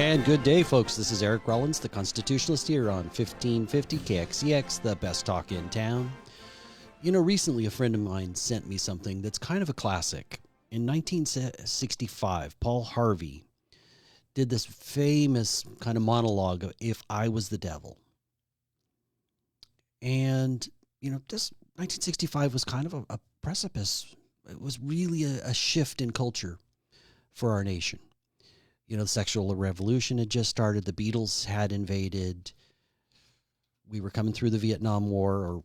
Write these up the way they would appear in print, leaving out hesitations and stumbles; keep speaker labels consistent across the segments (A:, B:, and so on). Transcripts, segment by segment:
A: And good day, folks. This is Eric Rollins, the Constitutionalist, here on 1550 KXCX, the best talk in town. You know, recently a friend of mine sent me something that's kind of a classic. In 1965, Paul Harvey did this famous kind of monologue of "If I Was the Devil." And, you know, this 1965 was kind of a precipice. It was really a shift in culture for our nation. You know, the sexual revolution had just started. The Beatles had invaded. We were coming through the Vietnam War, or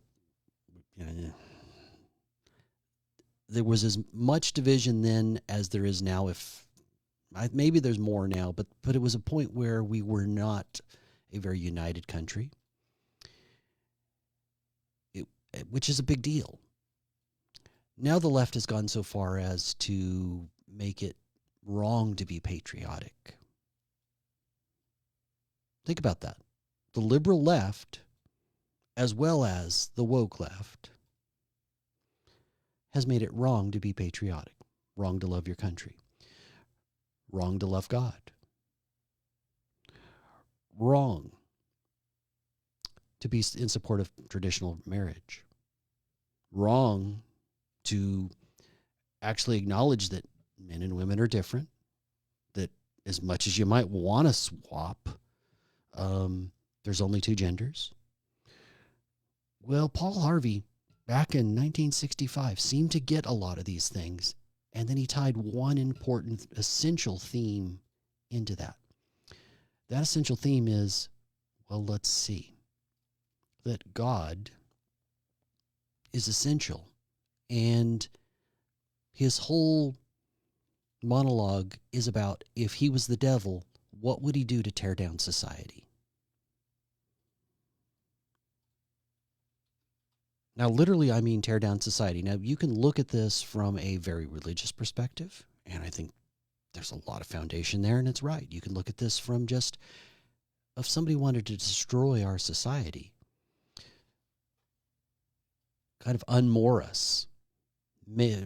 A: there was as much division then as there is now. Maybe there's more now, but it was a point where we were not a very united country, which is a big deal. Now the left has gone so far as to make it wrong to be patriotic. Think about that. The liberal left, as well as the woke left, has made it wrong to be patriotic, wrong to love your country, wrong to love God, wrong to be in support of traditional marriage, wrong to actually acknowledge that men and women are different, that as much as you might want to swap, there's only two genders. Well, Paul Harvey, back in 1965, seemed to get a lot of these things, and then he tied one important, essential theme into that. That essential theme is, well, let's see, that God is essential, and his whole monologue is about, if he was the devil, what would he do to tear down society? Now, literally, I mean tear down society. Now, you can look at this from a very religious perspective, and I think there's a lot of foundation there, and it's right. You can look at this from just, if somebody wanted to destroy our society, kind of unmoor us,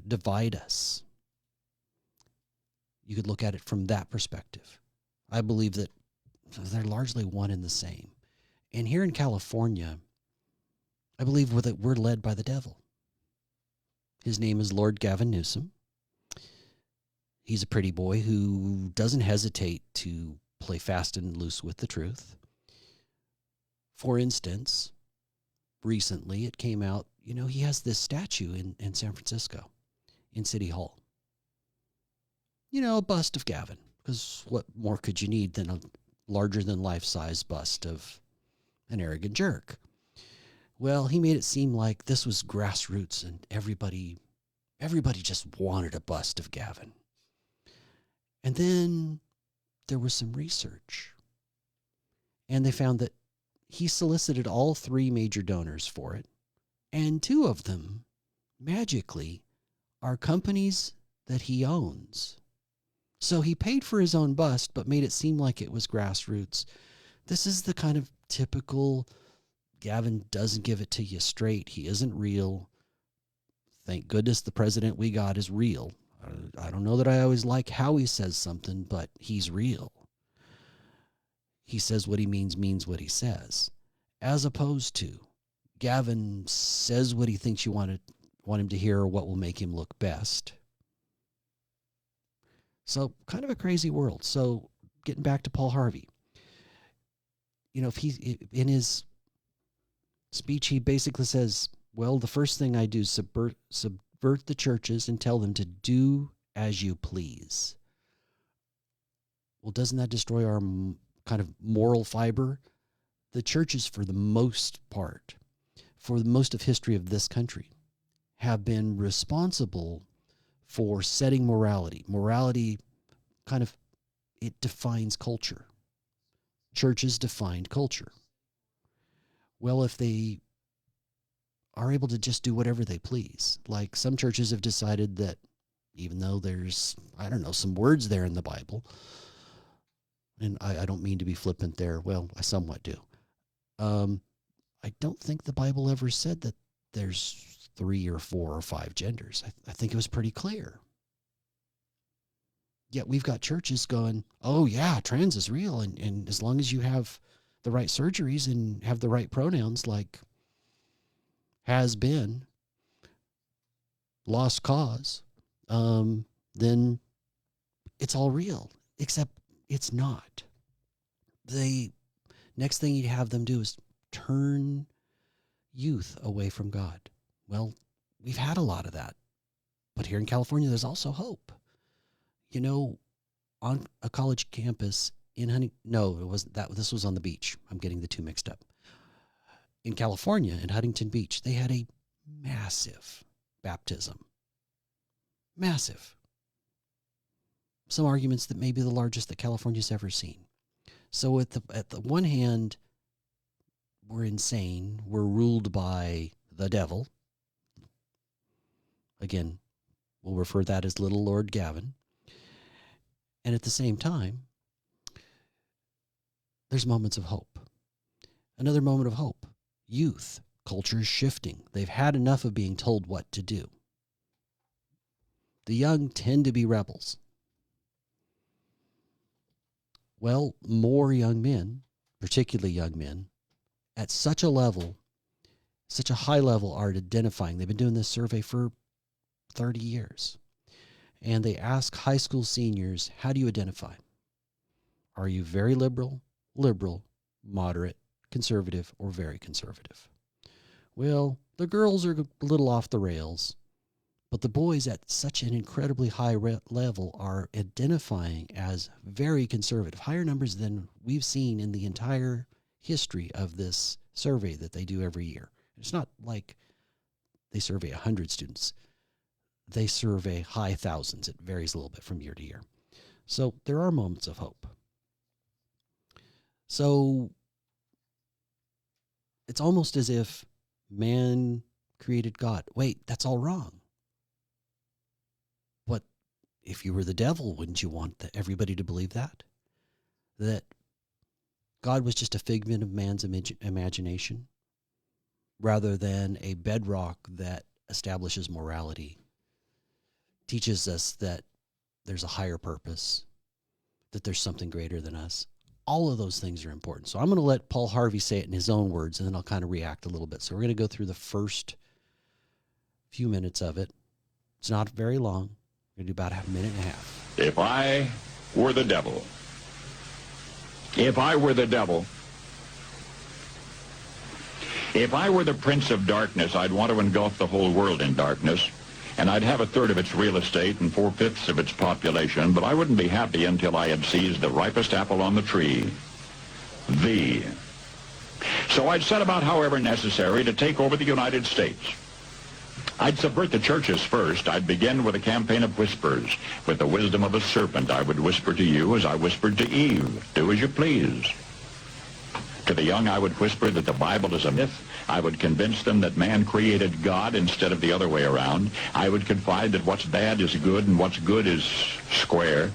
A: divide us. You could look at it from that perspective. I believe that they're largely one and the same. And here in California, I believe that we're led by the devil. His name is Lord Gavin Newsom. He's a pretty boy who doesn't hesitate to play fast and loose with the truth. For instance, recently it came out, you know, he has this statue in San Francisco, in City Hall. You know, a bust of Gavin, because what more could you need than a larger-than-life-size bust of an arrogant jerk? Well, he made it seem like this was grassroots and everybody just wanted a bust of Gavin. And then there was some research, and they found that he solicited all three major donors for it, and two of them, magically, are companies that he owns. So he paid for his own bust, but made it seem like it was grassroots. This is the kind of typical, Gavin doesn't give it to you straight. He isn't real. Thank goodness the president we got is real. I don't know that I always like how he says something, but he's real. He says what he means what he says. As opposed to, Gavin says what he thinks you want him to hear, or what will make him look best. So kind of a crazy world. So getting back to Paul Harvey, you know, if he, in his speech, he basically says, well, the first thing I do is subvert the churches and tell them to do as you please. Well, doesn't that destroy our kind of moral fiber? The churches, for the most part, for the most of history of this country, have been responsible for setting morality. Morality kind of, it defines culture. Churches defined culture. Well, if they are able to just do whatever they please, like some churches have decided that even though there's, I don't know, some words there in the Bible, and I don't mean to be flippant there, well, I somewhat do. I don't think the Bible ever said that there's 3 or 4 or 5 genders. I think it was pretty clear. Yet we've got churches going, oh yeah, trans is real. And as long as you have the right surgeries and have the right pronouns like has been, lost cause, then it's all real, except it's not. The next thing you have them do is turn youth away from God. Well, we've had a lot of that. But here in California, there's also hope. You know, on a college campus in this was on the beach. I'm getting the two mixed up. In California, in Huntington Beach, they had a massive baptism. Massive. Some arguments that may be the largest that California's ever seen. So at the one hand, we're insane. We're ruled by the devil. Again, we'll refer to that as Little Lord Gavin. And at the same time, there's moments of hope. Another moment of hope. Youth. Culture is shifting. They've had enough of being told what to do. The young tend to be rebels. Well, more young men, particularly young men, at such a level, such a high level, are identifying. They've been doing this survey for 30 years. And they ask high school seniors, how do you identify? Are you very liberal, moderate, conservative, or very conservative? Well, the girls are a little off the rails, but the boys at such an incredibly high level are identifying as very conservative, higher numbers than we've seen in the entire history of this survey that they do every year. It's not like they survey 100 students. They survey high thousands. It varies a little bit from year to year. So there are moments of hope. So it's almost as if man created God. Wait, that's all wrong. What if you were the devil? Wouldn't you want everybody to believe that? That God was just a figment of man's imagination rather than a bedrock that establishes morality, teaches us that there's a higher purpose, that there's something greater than us. All of those things are important. So I'm going to let Paul Harvey say it in his own words, and then I'll kind of react a little bit. So we're going to go through the first few minutes of it. It's not very long. We're going to do about a minute and a half.
B: If I were the devil, if I were the devil, if I were the prince of darkness, I'd want to engulf the whole world in darkness. And I'd have a third of its real estate and 4/5 of its population, but I wouldn't be happy until I had seized the ripest apple on the tree, thee. So I'd set about, however necessary, to take over the United States. I'd subvert the churches first. I'd begin with a campaign of whispers. With the wisdom of a serpent, I would whisper to you as I whispered to Eve, do as you please. To the young, I would whisper that the Bible is a myth. I would convince them that man created God instead of the other way around. I would confide that what's bad is good and what's good is square.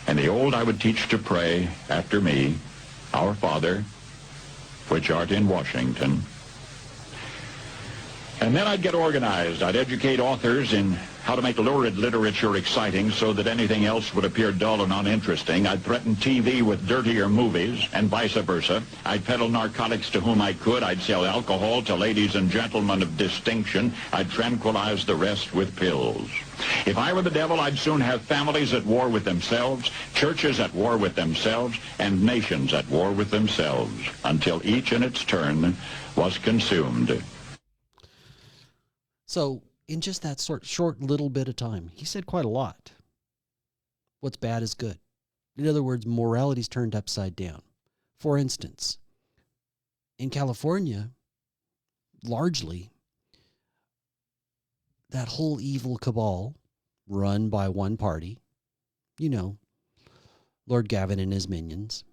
B: And the old I would teach to pray after me, Our Father, which art in Washington. And then I'd get organized. I'd educate authors in how to make lurid literature exciting so that anything else would appear dull and uninteresting. I'd threaten TV with dirtier movies and vice versa. I'd peddle narcotics to whom I could. I'd sell alcohol to ladies and gentlemen of distinction. I'd tranquilize the rest with pills. If I were the devil, I'd soon have families at war with themselves, churches at war with themselves, and nations at war with themselves, until each in its turn was consumed.
A: So in just that short little bit of time, he said quite a lot. What's bad is good. In other words, morality's turned upside down. For instance, in California, largely, that whole evil cabal run by one party, you know, Lord Gavin and his minions,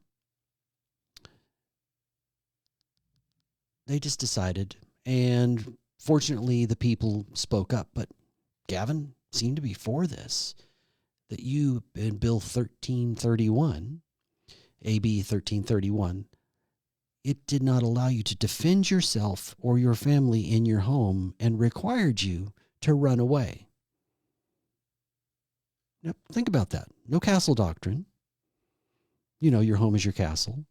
A: they just decided, and fortunately, the people spoke up, but Gavin seemed to be for this, that you, in Bill 1331, AB 1331, it did not allow you to defend yourself or your family in your home and required you to run away. Now, think about that. no castle doctrine. You know, your home is your castle,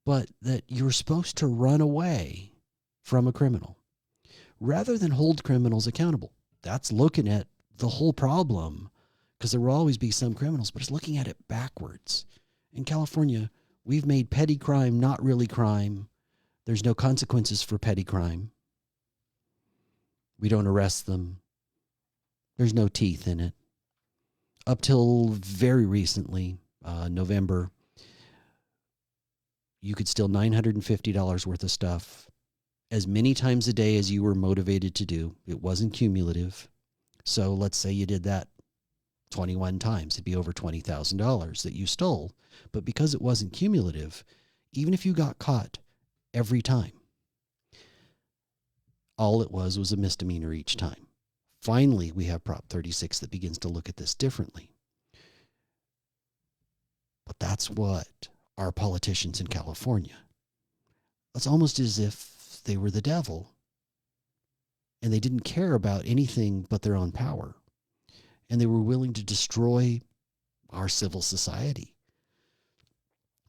A: but that you're supposed to run away from a criminal rather than hold criminals accountable. That's looking at the whole problem, because there will always be some criminals, but it's looking at it backwards. In California, we've made petty crime not really crime. There's no consequences for petty crime. We don't arrest them. There's no teeth in it. Up till very recently, November, you could steal $950 worth of stuff as many times a day as you were motivated to do. It wasn't cumulative. So let's say you did that 21 times. It'd be over $20,000 that you stole. But because it wasn't cumulative, even if you got caught every time, all it was a misdemeanor each time. Finally, we have Prop 36 that begins to look at this differently. But that's what our politicians in California, it's almost as if they were the devil and they didn't care about anything but their own power. And they were willing to destroy our civil society.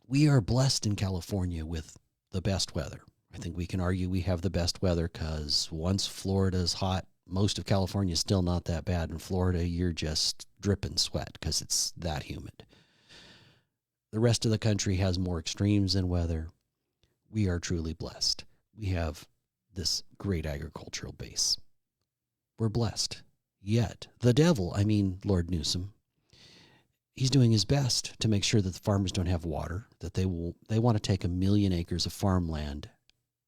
A: We are blessed in California with the best weather. I think we can argue we have the best weather because once Florida's hot, most of California is still not that bad. In Florida, you're just dripping sweat because it's that humid. The rest of the country has more extremes in weather. We are truly blessed. We have this great agricultural base. We're blessed. Yet, the devil, I mean Lord Newsom, he's doing his best to make sure that the farmers don't have water, that they want to take 1 million acres of farmland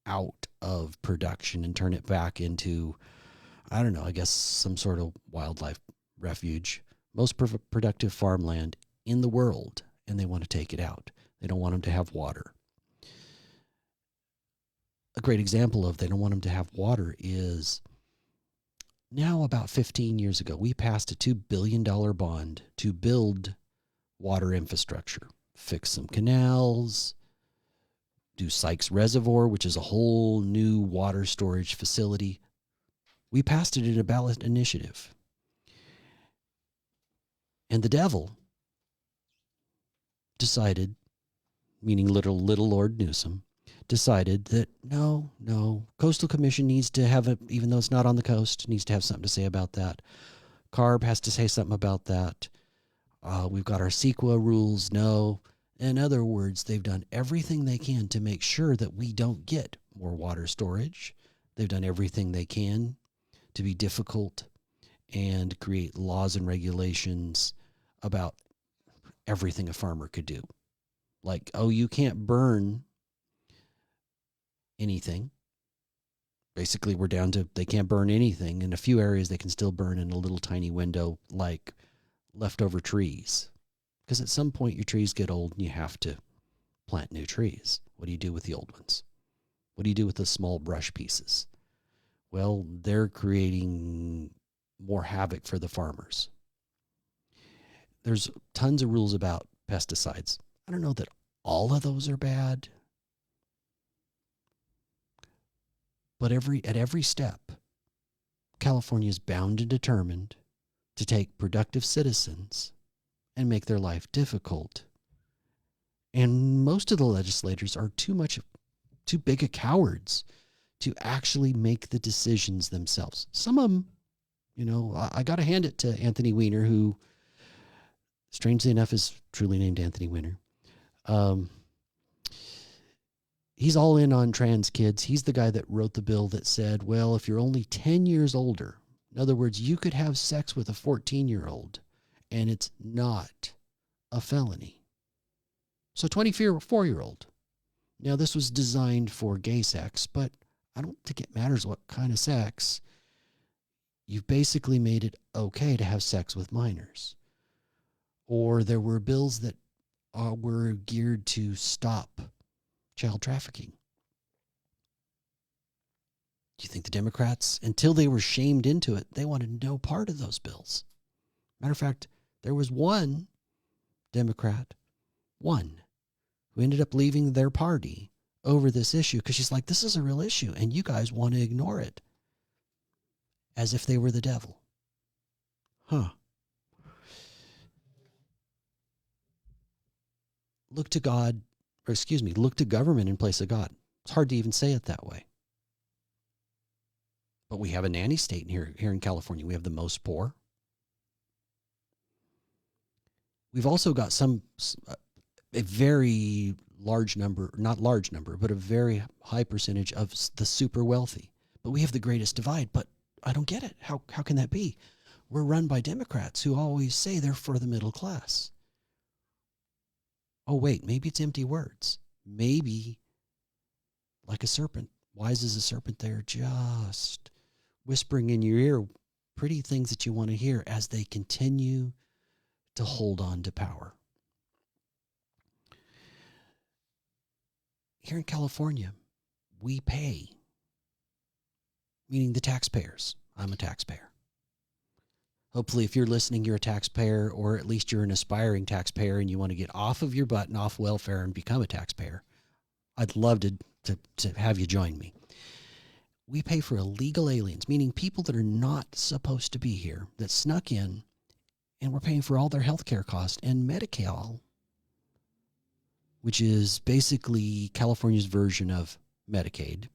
A: out of production and turn it back into, I don't know, I guess some sort of wildlife refuge. Most productive farmland in the world, and they want to take it out. They don't want them to have water. A great example of they don't want them to have water is now about 15 years ago, we passed a $2 billion bond to build water infrastructure, fix some canals, do Sykes Reservoir, which is a whole new water storage facility. We passed it in a ballot initiative. And the devil decided, meaning little Lord Newsom, decided that no, Coastal Commission needs to have it, even though it's not on the coast, needs to have something to say about that. CARB has to say something about that. We've got our CEQA rules. No. In other words, they've done everything they can to make sure that we don't get more water storage. They've done everything they can to be difficult and create laws and regulations about everything a farmer could do. Like, oh, you can't burn anything. Basically, we're down to they can't burn anything. In a few areas, they can still burn in a little tiny window, like leftover trees. Because at some point, your trees get old and you have to plant new trees. What do you do with the old ones? What do you do with the small brush pieces? Well, they're creating more havoc for the farmers. There's tons of rules about pesticides. I don't know that all of those are bad. But at every step, California is bound and determined to take productive citizens and make their life difficult. And most of the legislators are too big a cowards to actually make the decisions themselves. Some of them, I got to hand it to Anthony Weiner, who, strangely enough, is truly named Anthony Weiner. He's all in on trans kids. He's the guy that wrote the bill that said, well, if you're only 10 years older, in other words, you could have sex with a 14-year-old and it's not a felony. So 24-year-old. Now, this was designed for gay sex, but I don't think it matters what kind of sex. You've basically made it okay to have sex with minors. Or there were bills that were geared to stop child trafficking. Do you think the Democrats, until they were shamed into it, they wanted no part of those bills? Matter of fact, there was one Democrat, who ended up leaving their party over this issue because she's like, this is a real issue and you guys want to ignore it. As if they were the devil. Huh. look to God, or excuse me, look to government in place of God. It's hard to even say it that way. But we have a nanny state here in California. We have the most poor. We've also got a very large number, not large number, but a very high percentage of the super wealthy. But we have the greatest divide. But I don't get it. How can that be? We're run by Democrats who always say they're for the middle class. Oh, wait, maybe it's empty words. Maybe, like a serpent, wise as a serpent, they're just whispering in your ear pretty things that you want to hear as they continue to hold on to power. Here in California, we pay, meaning the taxpayers. I'm a taxpayer. Hopefully, if you're listening, you're a taxpayer, or at least you're an aspiring taxpayer and you want to get off of your butt and off welfare and become a taxpayer. I'd love to have you join me. We pay for illegal aliens, meaning people that are not supposed to be here, that snuck in, and we're paying for all their health care costs. And Medi-Cal, which is basically California's version of Medicaid,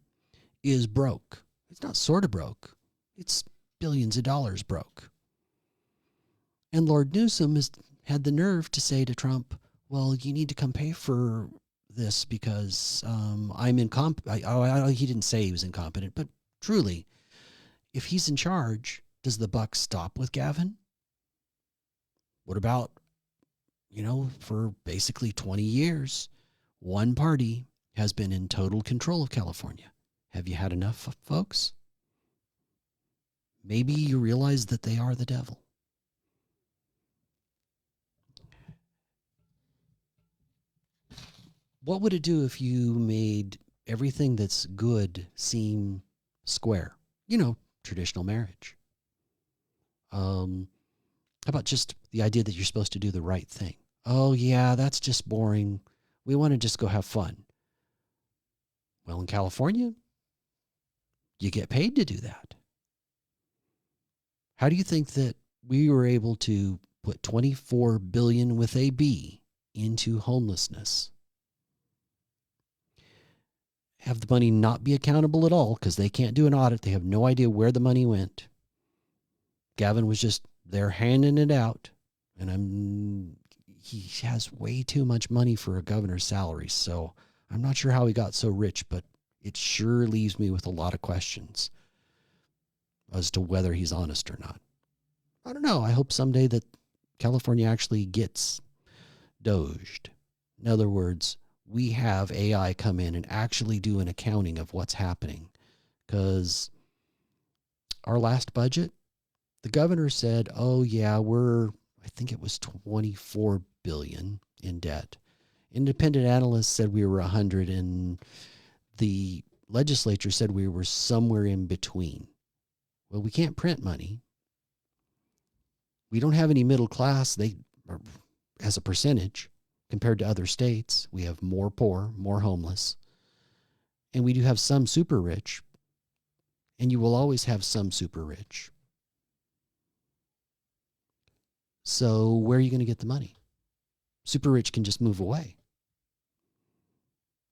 A: is broke. It's not sort of broke. It's billions of dollars broke. And Lord Newsom has had the nerve to say to Trump, well, you need to come pay for this because I'm incompetent. He didn't say he was incompetent, but truly, if he's in charge, does the buck stop with Gavin? What about, for basically 20 years, one party has been in total control of California. Have you had enough, folks? Maybe you realize that they are the devil. What would it do if you made everything that's good seem square? Traditional marriage. How about just the idea that you're supposed to do the right thing? Oh, yeah, that's just boring. We want to just go have fun. Well, in California, you get paid to do that. How do you think that we were able to put $24 billion with a B into homelessness? Have the money not be accountable at all because they can't do an audit. They have no idea where the money went. Gavin was just there handing it out. And he has way too much money for a governor's salary. So I'm not sure how he got so rich, but it sure leaves me with a lot of questions as to whether he's honest or not. I don't know. I hope someday that California actually gets doged. In other words, we have AI come in and actually do an accounting of what's happening. Because our last budget, the governor said, oh yeah, I think it was $24 billion in debt. Independent analysts said we were 100, and the legislature said we were somewhere in between. Well, we can't print money. We don't have any middle class. They are, as a percentage, compared to other states, we have more poor, more homeless. And we do have some super rich. And you will always have some super rich. So where are you going to get the money? Super rich can just move away.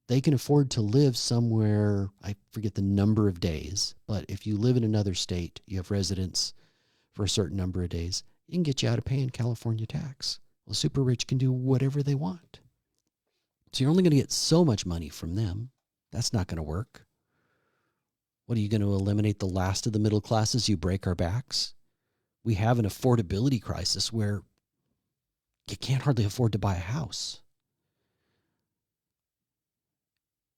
A: They can afford to live somewhere, I forget the number of days, but if you live in another state, you have residence for a certain number of days, it can get you out of paying California tax. Well, super rich can do whatever they want. So you're only going to get so much money from them. That's not going to work. What, are you going to eliminate the last of the middle class as you break our backs? We have an affordability crisis where you can't hardly afford to buy a house.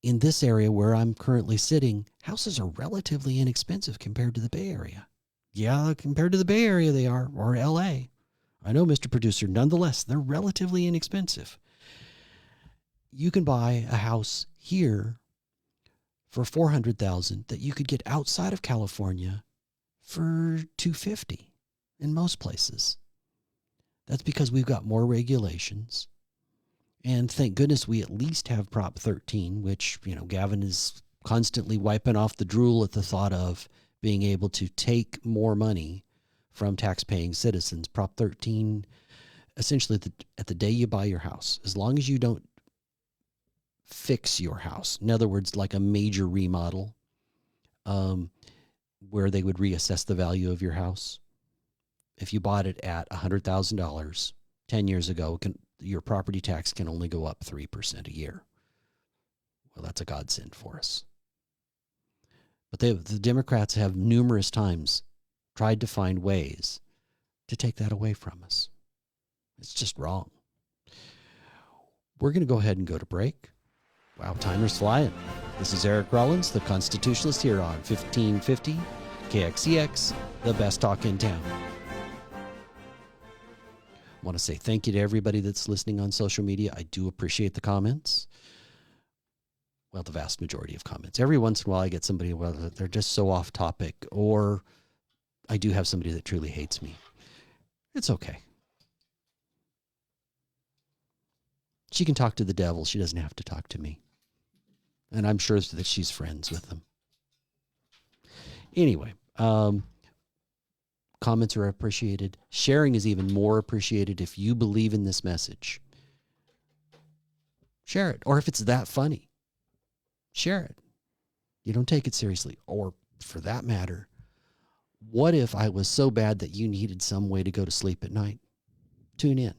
A: In this area where I'm currently sitting, houses are relatively inexpensive compared to the Bay Area. Yeah, compared to the Bay Area they are, or LA. I know, Mr. Producer, nonetheless, they're relatively inexpensive. You can buy a house here for $400,000 that you could get outside of California for $250,000 in most places. That's because we've got more regulations. And thank goodness we at least have Prop 13, which, Gavin is constantly wiping off the drool at the thought of being able to take more money from tax-paying citizens. Prop 13, essentially at the day you buy your house, as long as you don't fix your house. In other words, like a major remodel, where they would reassess the value of your house. If you bought it at $100,000 10 years ago, your property tax can only go up 3% a year. Well, that's a godsend for us. But the Democrats have numerous times tried to find ways to take that away from us. It's just wrong. We're going to go ahead and go to break. Wow, timer's flying. This is Eric Rollins, the Constitutionalist, here on 1550 KXEX, the best talk in town. I want to say thank you to everybody that's listening on social media. I do appreciate the comments. Well, the vast majority of comments. Every once in a while I get somebody, well, they're just so off topic, or I do have somebody that truly hates me. It's okay. She can talk to the devil. She doesn't have to talk to me. And I'm sure that she's friends with them. Anyway, comments are appreciated. Sharing is even more appreciated. If you believe in this message, share it. Or if it's that funny, share it. You don't take it seriously. Or for that matter, what if I was so bad that you needed some way to go to sleep at night? Tune in.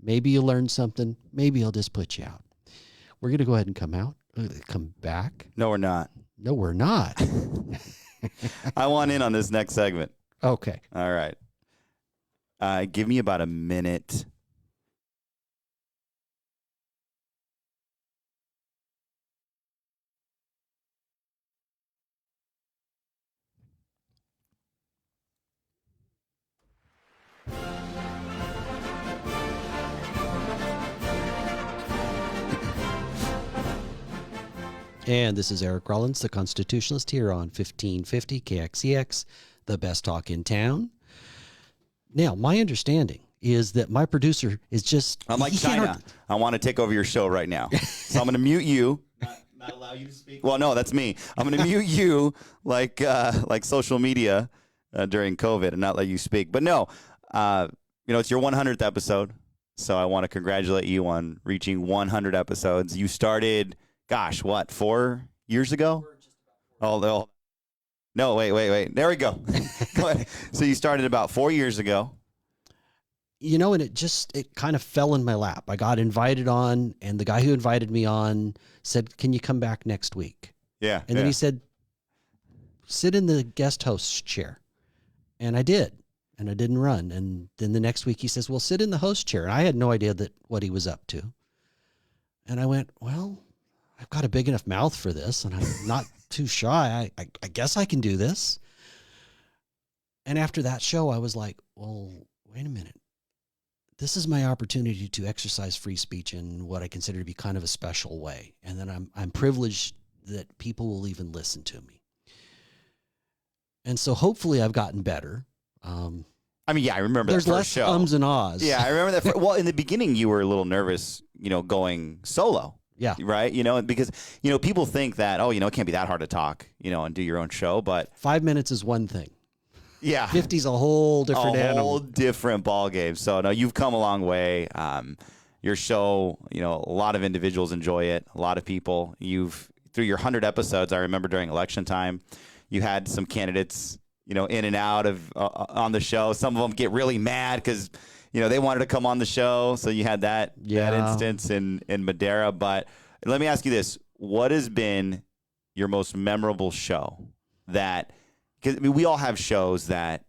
A: Maybe you'll learn something. Maybe I'll just put you out. We're going to go ahead and come back.
C: No, we're not.
A: No, we're not.
C: I want in on this next segment.
A: Okay.
C: All right. Give me about a minute.
A: And this is Eric Rollins, the Constitutionalist, here on 1550 KXEX, the best talk in town. Now, my understanding is that my producer is just...
C: I'm like China. I want to take over your show right now. So I'm going to mute you. Not allow you to speak? Well, no, that's me. I'm going to mute you like social media during COVID and not let you speak. But no, it's your 100th episode. So I want to congratulate you on reaching 100 episodes. You started... Gosh, what, 4 years ago? Oh, no, wait. There we go. Go ahead. So you started about 4 years ago.
A: And it kind of fell in my lap. I got invited on, and the guy who invited me on said, "Can you come back next week?"
C: Yeah.
A: And then he said, "Sit in the guest host chair." And I did, and I didn't run. And then the next week he says, "Well, sit in the host chair." And I had no idea what he was up to. And I went, well, I've got a big enough mouth for this, and I'm not too shy. I guess I can do this. And after that show, I was like, well, wait a minute. This is my opportunity to exercise free speech in what I consider to be kind of a special way. And then I'm privileged that people will even listen to me. And so hopefully I've gotten better.
C: I remember
A: there's
C: that
A: less
C: first show.
A: ums and ahs.
C: Yeah, I remember that. Well, in the beginning, you were a little nervous, going solo.
A: Yeah.
C: Right. Because, people think that, it can't be that hard to talk, and do your own show. But
A: 5 minutes is one thing.
C: Yeah.
A: 50's a whole different animal.
C: A whole different ball game. So, no, you've come a long way. Your show, a lot of individuals enjoy it. A lot of people. Through your 100 episodes, I remember during election time, you had some candidates, in and out of on the show. Some of them get really mad because they wanted to come on the show. So you had that instance in Madera. But let me ask you this. What has been your most memorable show because we all have shows that,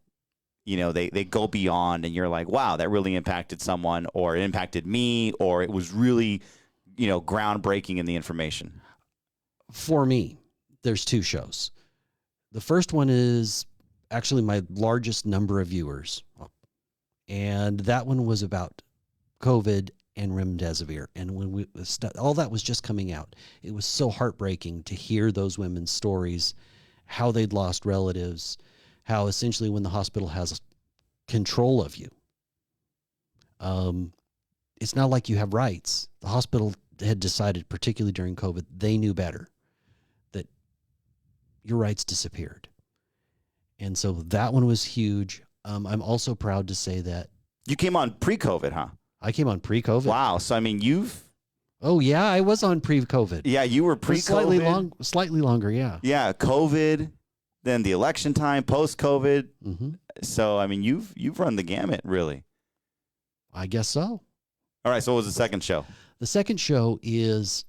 C: they go beyond and you're like, wow, that really impacted someone, or it impacted me, or it was really, groundbreaking in the information?
A: For me, there's 2 shows. The first one is actually my largest number of viewers. And that one was about COVID and remdesivir. And when all that was just coming out, it was so heartbreaking to hear those women's stories, how they'd lost relatives, how essentially when the hospital has control of you, it's not like you have rights. The hospital had decided, particularly during COVID, they knew better, that your rights disappeared. And so that one was huge. I'm also proud to say that
C: you came on pre-COVID, huh?
A: I came on pre-COVID.
C: Wow. So, you've
A: Oh yeah, I was on pre-COVID.
C: Yeah, you were
A: For slightly
C: pre-COVID.
A: slightly longer. Yeah.
C: Yeah, COVID, then the election time, post-COVID.
A: Hmm.
C: So, I mean, you've run the gamut, really.
A: I guess so.
C: All right, so what was the second show?
A: The second show is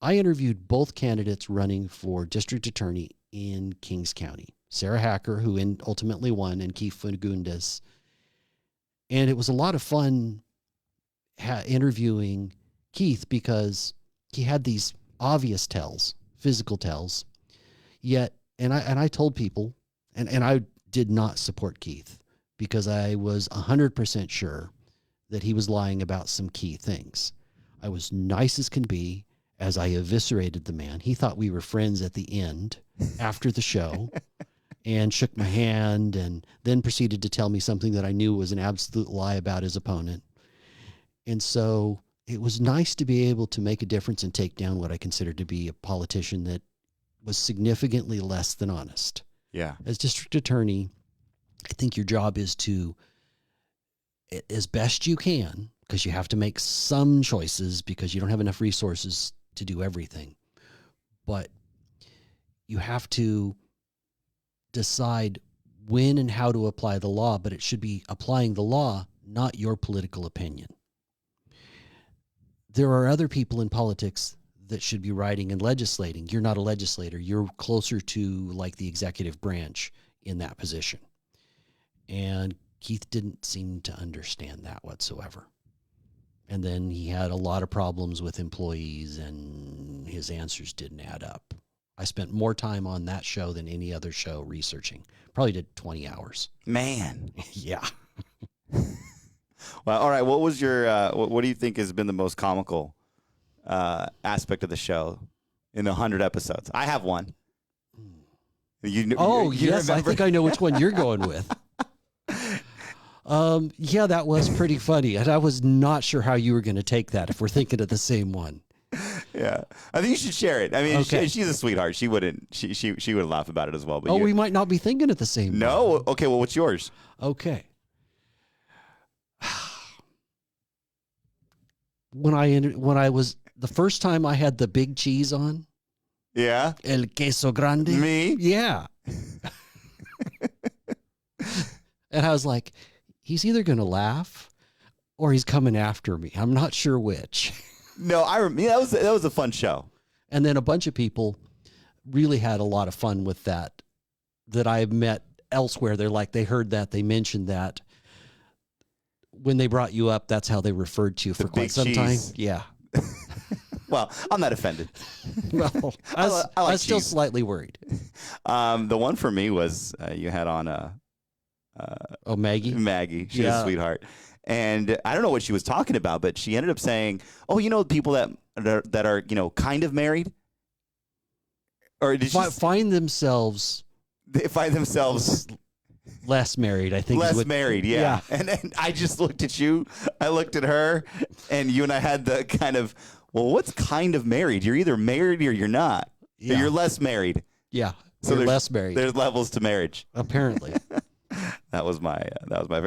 A: I interviewed both candidates running for district attorney in Kings County, Sarah Hacker, who ultimately won, and Keith Fagundes. And it was a lot of fun interviewing Keith because he had these obvious tells, physical tells. Yet, and I told people, and I did not support Keith because I was 100% sure that he was lying about some key things. I was nice as can be as I eviscerated the man. He thought we were friends at the end after the show and shook my hand and then proceeded to tell me something that I knew was an absolute lie about his opponent. And so it was nice to be able to make a difference and take down what I considered to be a politician that was significantly less than honest.
C: Yeah.
A: As district attorney, I think your job is to, as best you can, because you have to make some choices because you don't have enough resources to do everything. But you have to decide when and how to apply the law, but it should be applying the law, not your political opinion. There are other people in politics that should be writing and legislating. You're not a legislator. You're closer to like the executive branch in that position. And Keith didn't seem to understand that whatsoever. And then he had a lot of problems with employees and his answers didn't add up. I spent more time on that show than any other show researching. Probably did 20 hours.
C: Man.
A: Yeah.
C: Well, all right. What was your, what do you think has been the most comical aspect of the show in 100 episodes? I have one. You
A: Yes,
C: remember?
A: I think I know which one you're going with. Yeah, that was pretty funny. And I was not sure how you were going to take that if we're thinking of the same one.
C: Yeah. I think you should share it. I mean,
A: Okay.
C: she's a sweetheart. She wouldn't, she would laugh about it as well. But
A: We might not be thinking of the same one.
C: No? Okay, well, what's yours?
A: Okay. When I was, the first time I had the big cheese on,
C: Yeah?
A: el queso grande.
C: Me?
A: Yeah. And I was like, he's either going to laugh or he's coming after me. I'm not sure which.
C: No, that was a fun show.
A: And then a bunch of people really had a lot of fun with that I've met elsewhere. They're like, they heard that, they mentioned that. When they brought you up, that's how they referred to you for quite
C: big
A: some time.
C: cheese.
A: Yeah.
C: Well, I'm not offended.
A: Well,
C: I like
A: I was still
C: cheese.
A: slightly worried.
C: The one for me was you had on
A: Maggie?
C: Maggie. She's a
A: Yeah.
C: sweetheart. And I don't know what she was talking about, but she ended up saying, "Oh, people that are kind of married." Or did she
A: Find themselves
C: they find themselves
A: less married, I think.
C: less married? Yeah. And I just looked at you. I looked at her, and you and I had the kind of, well, what's kind of married? You're either married or you're not.
A: Yeah.
C: You're less married.
A: Yeah.
C: So
A: You're less married.
C: There's levels to marriage.
A: Apparently.
C: That was my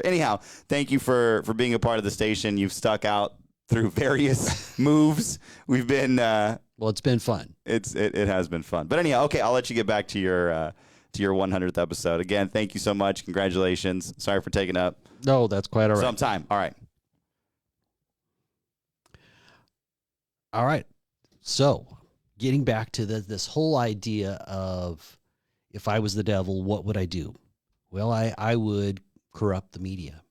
C: anyhow, thank you for being a part of the station. You've stuck out through various moves. We've been
A: Well, it's been fun.
C: it has been fun. But anyhow, okay, I'll let you get back to your 100th episode. Again, thank you so much. Congratulations. Sorry for taking up
A: No, that's quite all right.
C: some time. All right.
A: All right. So, getting back to this whole idea of if I was the devil, what would I do? Well, I would corrupt the media.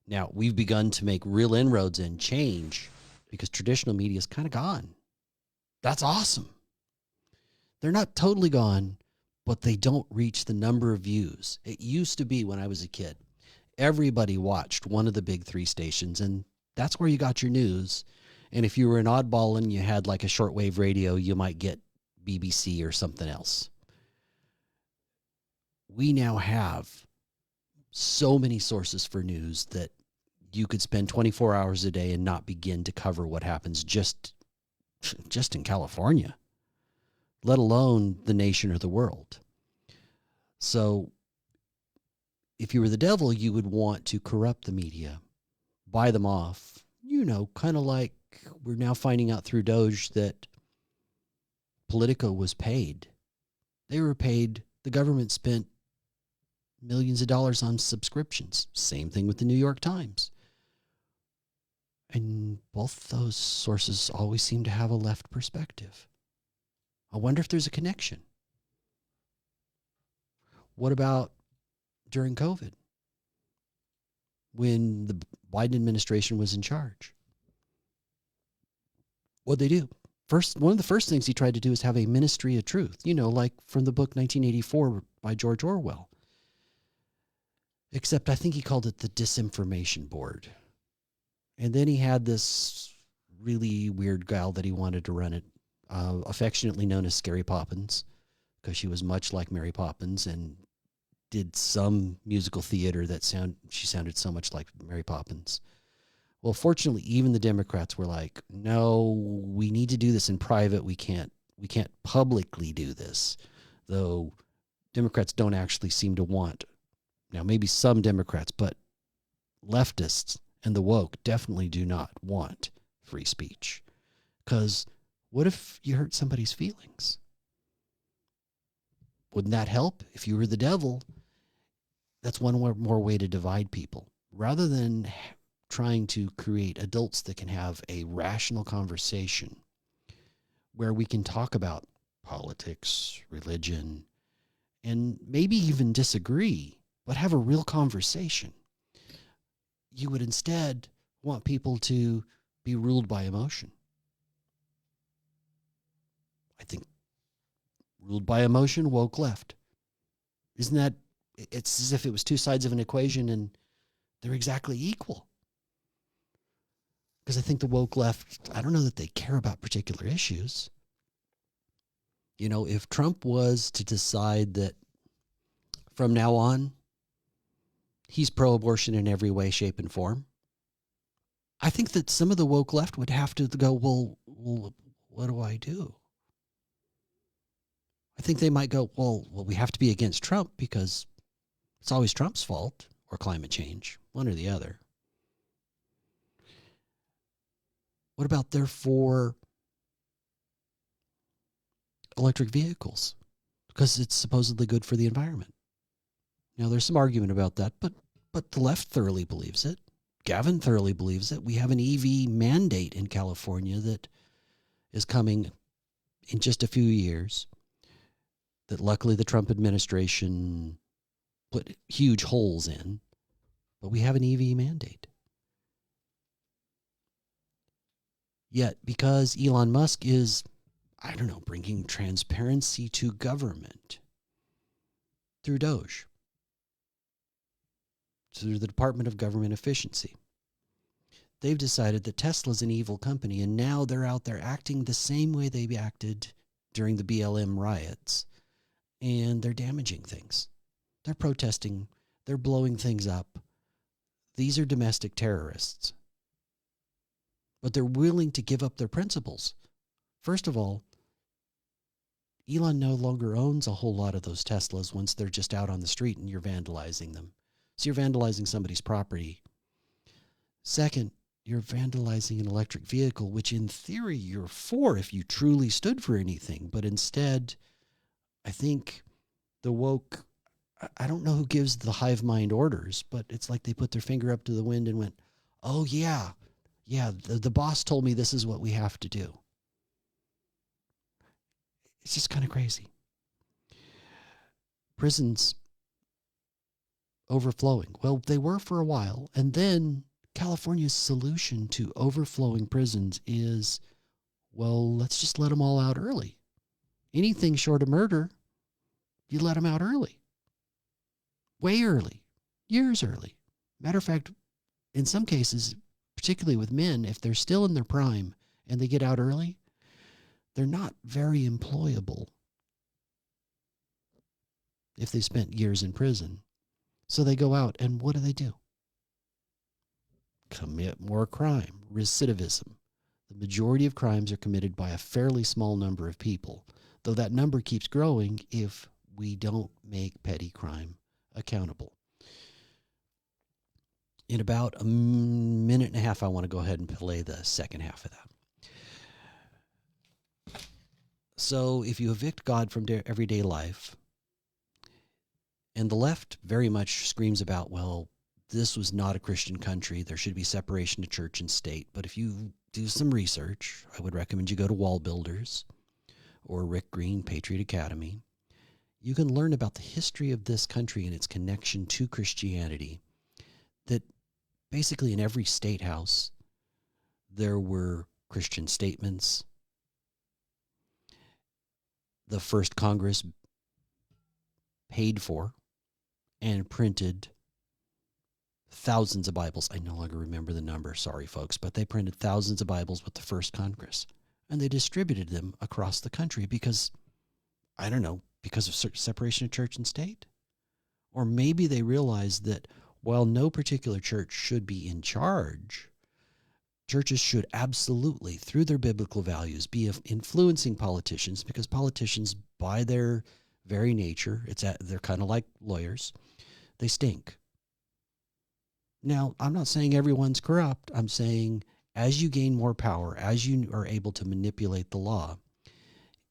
A: Now, we've begun to make real inroads and change because traditional media is kind of gone. That's awesome. They're not totally gone, but they don't reach the number of views. It used to be when I was a kid, everybody watched one of the big three stations, and that's where you got your news. And if you were an oddball and you had like a shortwave radio, you might get BBC or something else. We now have so many sources for news that you could spend 24 hours a day and not begin to cover what happens just in California, let alone the nation or the world. So if you were the devil, you would want to corrupt the media, buy them off, kind of like we're now finding out through Doge that Politico was paid. They were paid. The government spent millions of dollars on subscriptions. Same thing with the New York Times. And both those sources always seem to have a left perspective. I wonder if there's a connection. What about during COVID, when the Biden administration was in charge? What'd they do? One of the first things he tried to do is have a ministry of truth, like from the book 1984 by George Orwell. Except I think he called it the Disinformation Board. And then he had this really weird gal that he wanted to run it, affectionately known as Scary Poppins, because she was much like Mary Poppins and did some musical theater she sounded so much like Mary Poppins. Well, fortunately, even the Democrats were like, no, we need to do this in private. We can't publicly do this, though Democrats don't actually seem to want. Now, maybe some Democrats, but leftists and the woke definitely do not want free speech. Because what if you hurt somebody's feelings? Wouldn't that help? If you were the devil, that's one more way to divide people. Rather than trying to create adults that can have a rational conversation where we can talk about politics, religion, and maybe even disagree, but have a real conversation. You would instead want people to be ruled by emotion. I think ruled by emotion, woke left. Isn't that, it's as if it was two sides of an equation and they're exactly equal. Because I think the woke left, I don't know that they care about particular issues. If Trump was to decide that from now on, he's pro-abortion in every way, shape, and form, I think that some of the woke left would have to go, well, what do I do? I think they might go, well, we have to be against Trump because it's always Trump's fault, or climate change, one or the other. What about, therefore, electric vehicles? Because it's supposedly good for the environment. There's some argument about that, but the left thoroughly believes it. Gavin thoroughly believes it. We have an EV mandate in California that is coming in just a few years, that luckily the Trump administration put huge holes in, but we have an EV mandate. Yet, because Elon Musk is, bringing transparency to government through Doge, through the Department of Government Efficiency, they've decided that Tesla's an evil company, and now they're out there acting the same way they acted during the BLM riots, and they're damaging things. They're protesting. They're blowing things up. These are domestic terrorists. But they're willing to give up their principles. First of all, Elon no longer owns a whole lot of those Teslas once they're just out on the street and you're vandalizing them. So you're vandalizing somebody's property. Second, you're vandalizing an electric vehicle, which in theory you're for if you truly stood for anything. But instead, I think the woke, I don't know who gives the hive mind orders, but it's like they put their finger up to the wind and went, oh yeah, the boss told me this is what we have to do. It's just kind of crazy. Prisons overflowing. Well, they were for a while. And then California's solution to overflowing prisons is, well, let's just let them all out early. Anything short of murder, you let them out early. Way early. Years early. Matter of fact, in some cases, particularly with men, if they're still in their prime and they get out early, they're not very employable if they spent years in prison. So they go out, and what do? Commit more crime, recidivism. The majority of crimes are committed by a fairly small number of people, though that number keeps growing if we don't make petty crime accountable. In about a minute and a half, I want to go ahead and play the second half of that. So if you evict God from everyday life, and the left very much screams about, well, this was not a Christian country. There should be separation of church and state. But if you do some research, I would recommend you go to Wall Builders or Rick Green, Patriot Academy. You can learn about the history of this country and its connection to Christianity. That basically in every state house, there were Christian statements. The first Congress paid for and printed thousands of Bibles. I no longer remember the number, sorry folks, but they printed thousands of Bibles with the first Congress. And they distributed them across the country because, I don't know, because of separation of church and state? Or maybe they realized that while no particular church should be in charge, churches should absolutely, through their biblical values, be influencing politicians, because politicians, by their very nature, they're kind of like lawyers. They stink. Now, I'm not saying everyone's corrupt. I'm saying as you gain more power, as you are able to manipulate the law,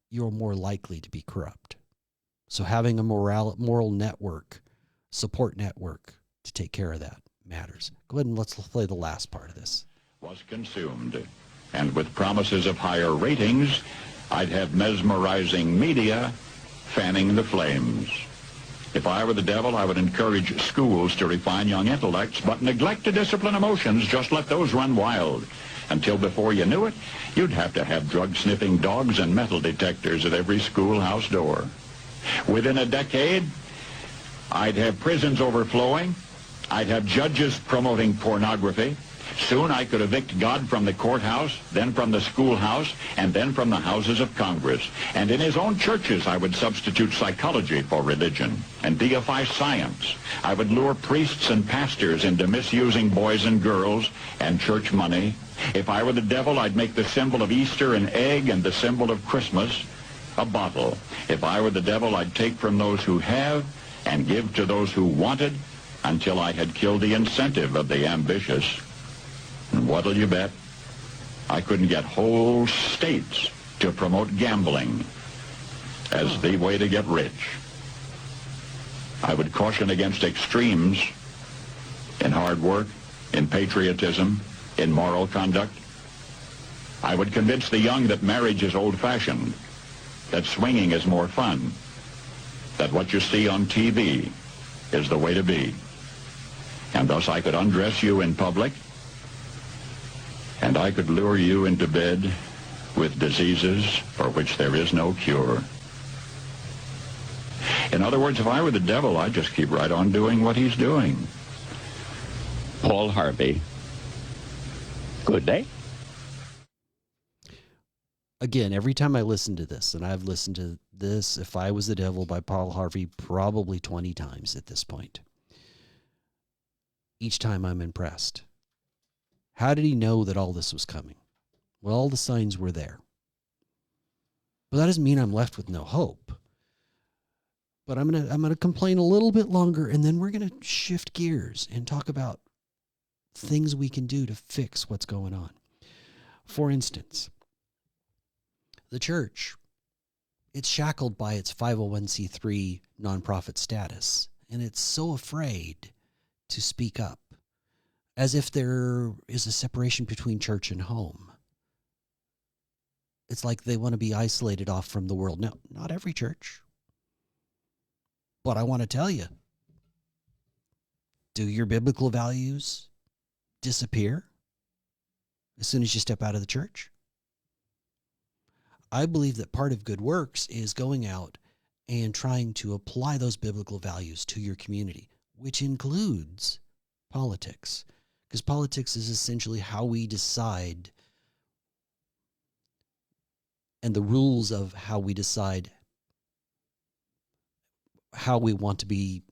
A: you're more likely to be corrupt. So having a moral network, support network to take care of that matters. Go ahead and let's play the last part of this.
B: Was consumed. And with promises of higher ratings, I'd have mesmerizing media fanning the flames. If I were the devil, I would encourage schools to refine young intellects, but neglect to discipline emotions. Just let those run wild. Until before you knew it, you'd have to have drug-sniffing dogs and metal detectors at every schoolhouse door. Within a decade, I'd have prisons overflowing. I'd have judges promoting pornography. Soon I could evict God from the courthouse, then from the schoolhouse, and then from the houses of Congress. And in his own churches, I would substitute psychology for religion and deify science. I would lure priests and pastors into misusing boys and girls and church money. If I were the devil, I'd make the symbol of Easter an egg and the symbol of Christmas a bottle. If I were the devil, I'd take from those who have and give to those who wanted until I had killed the incentive of the ambitious. And what'll you bet? I couldn't get whole states to promote gambling as the way to get rich. I would caution against extremes in hard work, in patriotism, in moral conduct. I would convince the young that marriage is old-fashioned, that swinging is more fun, that what you see on TV is the way to be. And thus I could undress you in public, and I could lure you into bed with diseases for which there is no cure. In other words, if I were the devil, I'd just keep right on doing what he's doing. Paul Harvey. Good day.
A: Again, every time I listen to this, and I've listened to this, If I Was the Devil by Paul Harvey, probably 20 times at this point. Each time I'm impressed. How did he know that all this was coming? Well, all the signs were there. But that doesn't mean I'm left with no hope. But I'm gonna complain a little bit longer, and then we're gonna shift gears and talk about things we can do to fix what's going on. For instance, the church, it's shackled by its 501c3 nonprofit status, and it's so afraid to speak up, as if there is a separation between church and home. It's like they want to be isolated off from the world. Now, not every church, but I want to tell you, do your biblical values disappear as soon as you step out of the church? I believe that part of good works is going out and trying to apply those biblical values to your community, which includes politics. Because politics is essentially how we decide, and the rules of how we decide how we want to be,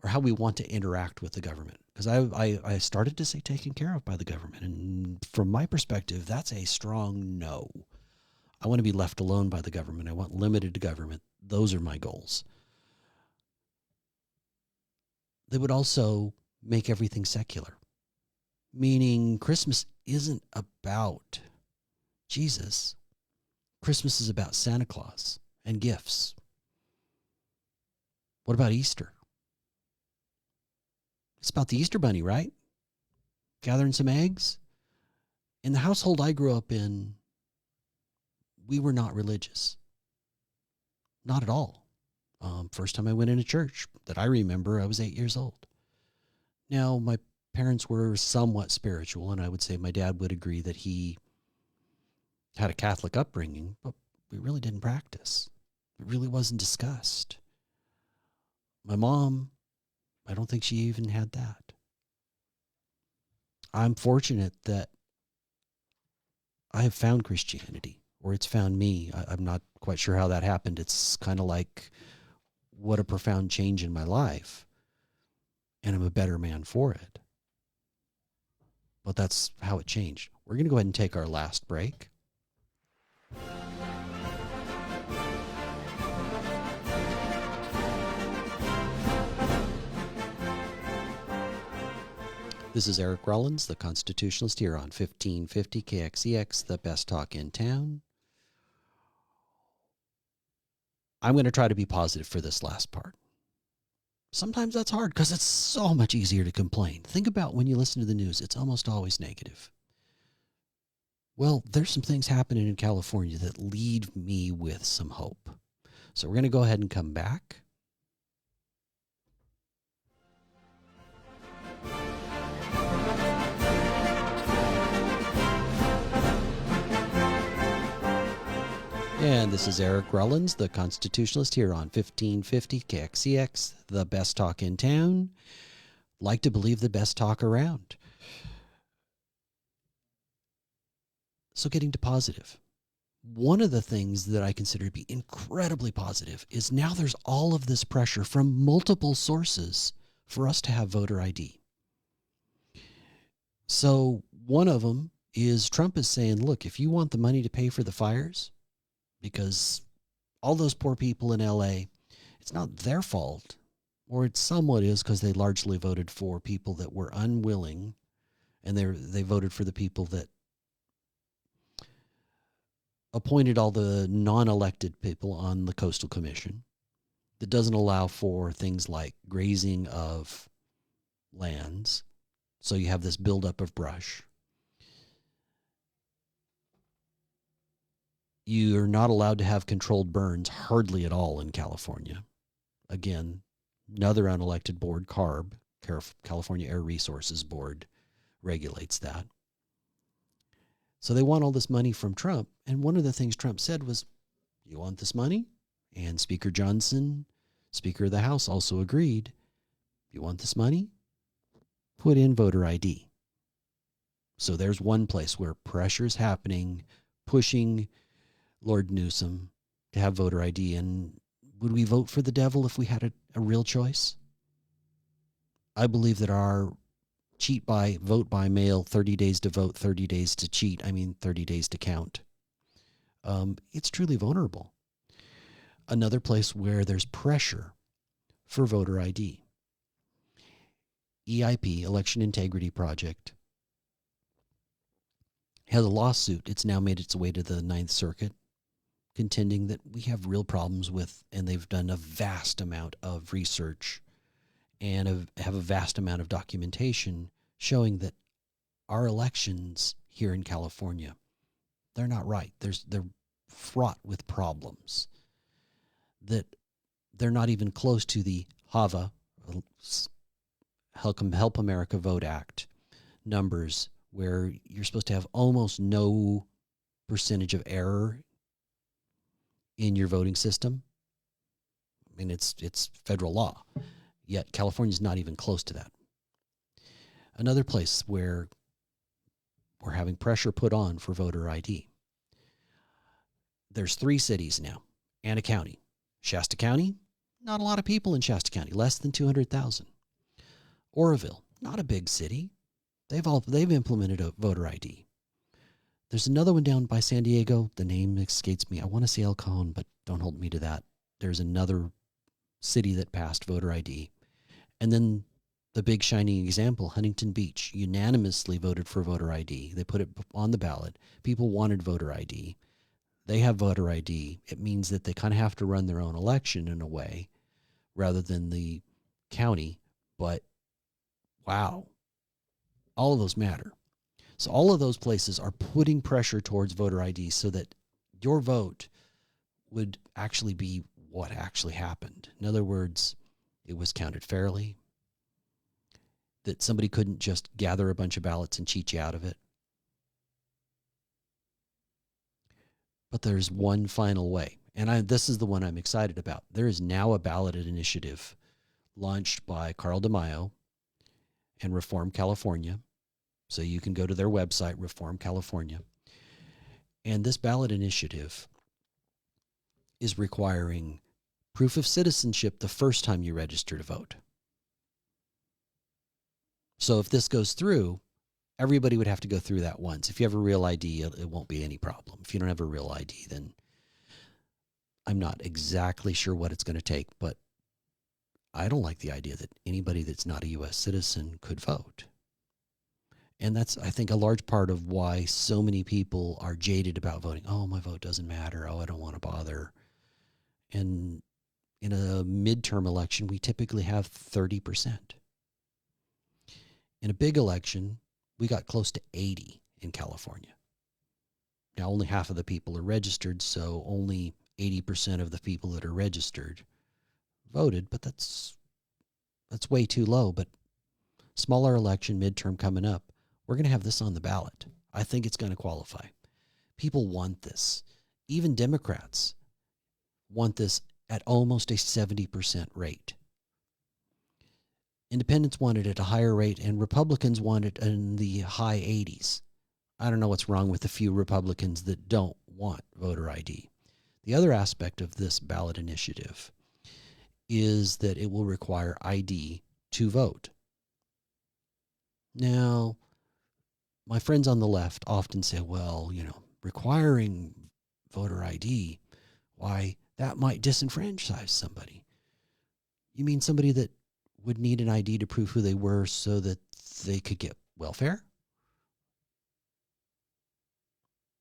A: or how we want to interact with the government. Because I started to say taken care of by the government. And from my perspective, that's a strong no. I want to be left alone by the government. I want limited government. Those are my goals. They would also make everything secular, meaning Christmas isn't about Jesus. Christmas is about Santa Claus and gifts. What about Easter? It's about the Easter bunny, right? Gathering some eggs. In the household I grew up in, we were not religious. Not at all. First time I went into church that I remember, I was 8 years old. Now, my parents were somewhat spiritual, and I would say my dad would agree that he had a Catholic upbringing, but we really didn't practice. It really wasn't discussed. My mom, I don't think she even had that. I'm fortunate that I have found Christianity, or it's found me. I'm not quite sure how that happened. It's kind of like what a profound change in my life, and I'm a better man for it. But that's how it changed. We're going to go ahead and take our last break. This is Eric Rollins, the Constitutionalist, here on 1550 KXEX, the best talk in town. I'm going to try to be positive for this last part. Sometimes that's hard because it's so much easier to complain. Think about when you listen to the news, it's almost always negative. Well, there's some things happening in California that leave me with some hope. So we're going to go ahead and come back. And this is Eric Rollins, the Constitutionalist, here on 1550 KXEX, the best talk in town. Like to believe the best talk around. So getting to positive. One of the things that I consider to be incredibly positive is now there's all of this pressure from multiple sources for us to have voter ID. So one of them is Trump is saying, look, if you want the money to pay for the fires, because all those poor people in LA, it's not their fault, or it somewhat is because they largely voted for people that were unwilling, and they voted for the people that appointed all the non-elected people on the Coastal Commission that doesn't allow for things like grazing of lands, so you have this buildup of brush. You're not allowed to have controlled burns hardly at all in California. Again, another unelected board, CARB, California Air Resources Board, regulates that. So they want all this money from Trump. And one of the things Trump said was, you want this money? And Speaker Johnson, Speaker of the House, also agreed. You want this money? Put in voter ID. So there's one place where pressure's happening, pushing Lord Newsom to have voter ID. And would we vote for the devil if we had a real choice? I believe that our cheat by, vote by mail, 30 days to vote, 30 days to cheat, 30 days to count. It's truly vulnerable. Another place where there's pressure for voter ID. EIP, Election Integrity Project, has a lawsuit. It's now made its way to the Ninth Circuit, contending that we have real problems with, and they've done a vast amount of research and have a vast amount of documentation showing that our elections here in California, they're not right. They're fraught with problems, that they're not even close to the HAVA, Help America Vote Act numbers, where you're supposed to have almost no percentage of error in your voting system. It's federal law, yet California's not even close to that. Another place where we're having pressure put on for voter ID. There's 3 cities now and a county. Shasta County, not a lot of people in Shasta County, less than 200,000. Oroville, not a big city. They've implemented a voter ID. There's another one down by San Diego. The name escapes me. I want to say El Cajon, but don't hold me to that. There's another city that passed voter ID. And then The big shining example, Huntington Beach, unanimously voted for voter ID. They put it on the ballot. People wanted voter ID. They have voter ID. It means that they kind of have to run their own election in a way rather than the county. But wow, all of those matter. So all of those places are putting pressure towards voter ID so that your vote would actually be what actually happened. In other words, it was counted fairly, that somebody couldn't just gather a bunch of ballots and cheat you out of it. But there's one final way, and this is the one I'm excited about. There is now a ballot initiative launched by Carl DeMaio and Reform California. So you can go to their website, Reform California. And this ballot initiative is requiring proof of citizenship the first time you register to vote. So if this goes through, everybody would have to go through that once. If you have a real ID, it won't be any problem. If you don't have a real ID, then I'm not exactly sure what it's going to take, but I don't like the idea that anybody that's not a U.S. citizen could vote. And that's, I think, a large part of why so many people are jaded about voting. Oh, my vote doesn't matter. Oh, I don't want to bother. And in a midterm election, we typically have 30%. In a big election, we got close to 80 in California. Now, only half of the people are registered, so only 80% of the people that are registered voted, but that's way too low. But smaller election, midterm coming up, we're going to have this on the ballot. I think it's going to qualify. People want this. Even Democrats want this at almost a 70% rate. Independents want it at a higher rate, and Republicans want it in the high 80s. I don't know what's wrong with the few Republicans that don't want voter ID. The other aspect of this ballot initiative is that it will require ID to vote. Now, my friends on the left often say, well, requiring voter ID, why, that might disenfranchise somebody. You mean somebody that would need an ID to prove who they were so that they could get welfare?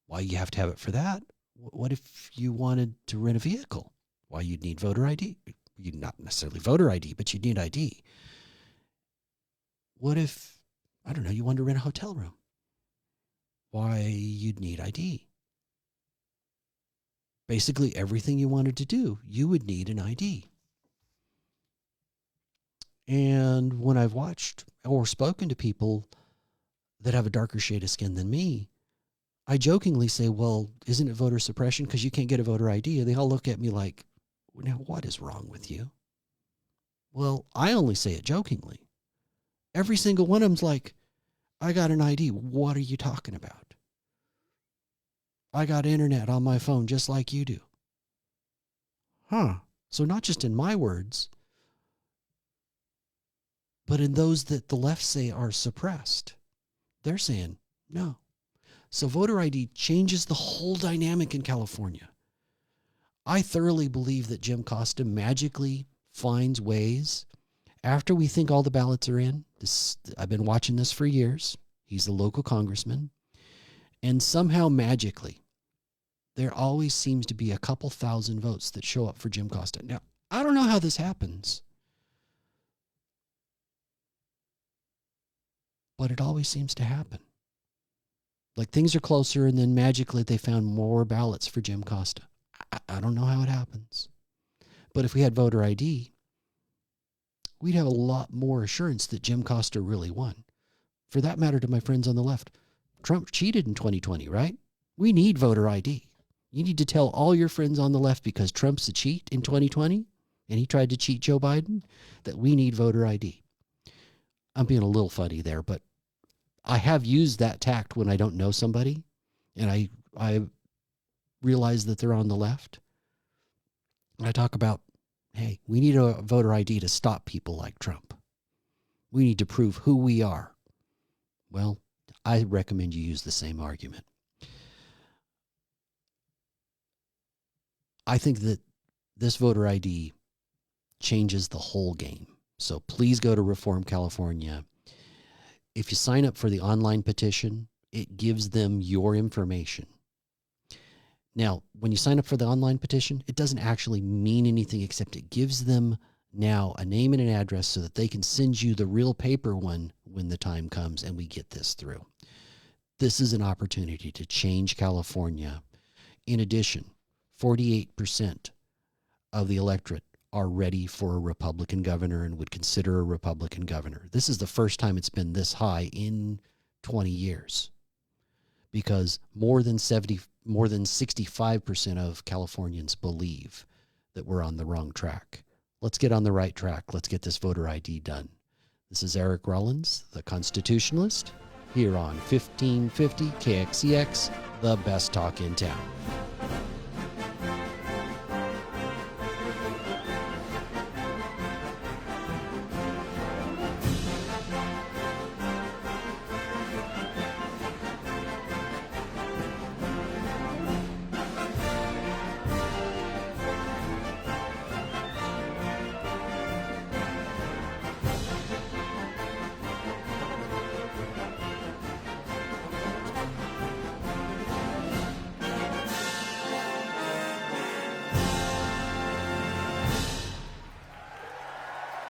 A: Why, you have to have it for that? What if you wanted to rent a vehicle? Why, you'd need voter ID. You'd not necessarily voter ID, but you'd need ID. What if, I don't know, you wanted to rent a hotel room? Why, you'd need ID. Basically, everything you wanted to do, you would need an ID. And when I've watched or spoken to people that have a darker shade of skin than me, I jokingly say, well, isn't it voter suppression because you can't get a voter ID? And they all look at me like, now what is wrong with you? Well, I only say it jokingly. Every single one of them's like, I got an ID. What are you talking about? I got internet on my phone just like you do. Huh. So not just in my words, but in those that the left say are suppressed. They're saying no. So voter ID changes the whole dynamic in California. I thoroughly believe that Jim Costa magically finds ways after we think all the ballots are in. I've been watching this for years. He's the local congressman. And somehow magically, there always seems to be a couple thousand votes that show up for Jim Costa. Now, I don't know how this happens, but it always seems to happen. Like things are closer and then magically they found more ballots for Jim Costa. I don't know how it happens. But if we had voter ID, we'd have a lot more assurance that Jim Costa really won. For that matter, to my friends on the left, Trump cheated in 2020, right? We need voter ID. You need to tell all your friends on the left because Trump's a cheat in 2020 and he tried to cheat Joe Biden that we need voter ID. I'm being a little funny there, but I have used that tact when I don't know somebody and I realize that they're on the left. I talk about, hey, we need a voter ID to stop people like Trump. We need to prove who we are. Well, I recommend you use the same argument. I think that this voter ID changes the whole game. So please go to Reform California. If you sign up for the online petition, it gives them your information. Now, when you sign up for the online petition, it doesn't actually mean anything except it gives them now a name and an address so that they can send you the real paper one when the time comes and we get this through. This is an opportunity to change California. In addition, 48% of the electorate are ready for a Republican governor and would consider a Republican governor. This is the first time it's been this high in 20 years because more than 65% of Californians believe that we're on the wrong track. Let's get on the right track. Let's get this voter ID done. This is Eric Rollins, the Constitutionalist, here on 1550 KXCX, the best talk in town.